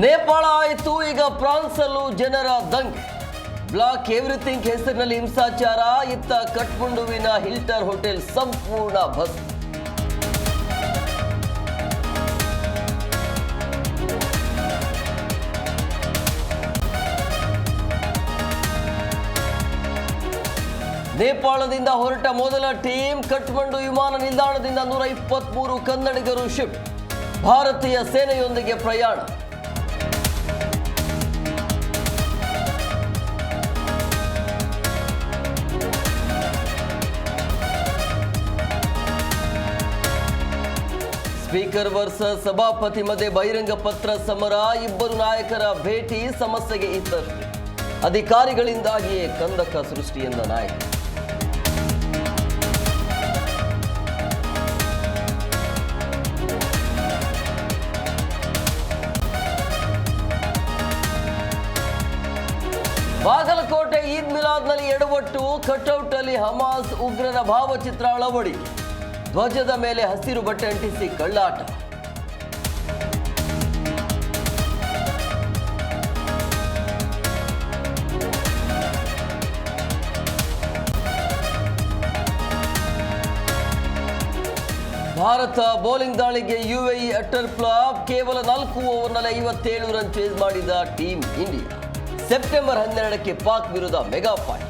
ನೇಪಾಳ ಆಯಿತು, ಈಗ ಫ್ರಾನ್ಸಲ್ಲೂ ಜನರ ದಂಗೆ. ಬ್ಲಾಕ್ ಎವ್ರಿಥಿಂಗ್ ಹೆಸರಿನಲ್ಲಿ ಹಿಂಸಾಚಾರ. ಇತ್ತ ಕಠ್ಮಂಡುವಿನ ಹಿಲ್ಟನ್ ಹೋಟೆಲ್ ಸಂಪೂರ್ಣ ಭಸ್ಮ. ನೇಪಾಳದಿಂದ ಹೊರಟ ಮೊದಲ ಟೀಮ್ ಕಠ್ಮಂಡು ವಿಮಾನ ನಿಲ್ದಾಣದಿಂದ 123 ಕನ್ನಡಿಗರು ಶಿಫ್ಟ್. ಭಾರತೀಯ ಸೇನೆಯೊಂದಿಗೆ ಪ್ರಯಾಣ. ಸ್ಪೀಕರ್ ವರ್ಸಸ್ ಸಭಾಪತಿ ಮಧ್ಯೆ ಬಹಿರಂಗ ಪತ್ರ ಸಮರ. ಇಬ್ಬರು ನಾಯಕರ ಭೇಟಿ, ಸಮಸ್ಯೆಗೆ ಇತ್ತಷ್ಟೇ. ಅಧಿಕಾರಿಗಳಿಂದಾಗಿಯೇ ಕಂದಕ ಸೃಷ್ಟಿ ಎಂದ ನಾಯಕ. ಬಾಗಲಕೋಟೆ ಈದ್ ಮಿಲಾದ್ನಲ್ಲಿ ಎಡವಟ್ಟು. ಕಟೌಟ್ ಅಲ್ಲಿ ಹಮಾಸ್ ಉಗ್ರರ ಭಾವಚಿತ್ರ ಅಳವಡಿ. ಧ್ವಜದ ಮೇಲೆ ಹಸಿರು ಬಟ್ಟೆ ಅಂಟಿಸಿ ಕಳ್ಳಾಟ. ಭಾರತ ಬೌಲಿಂಗ್ ದಾಳಿಗೆ ಯುಎಇ ಅಟರ್ ಫ್ಲಾಪ್. ಕೇವಲ 4 ಓವರ್ನಲ್ಲಿ 57 ರನ್ ಚೇಸ್ ಮಾಡಿದ ಟೀಮ್ ಇಂಡಿಯಾ. ಸೆಪ್ಟೆಂಬರ್ 12ಕ್ಕೆ ಪಾಕ್ ವಿರುದ್ಧ ಮೆಗಾ ಫೈಟ್.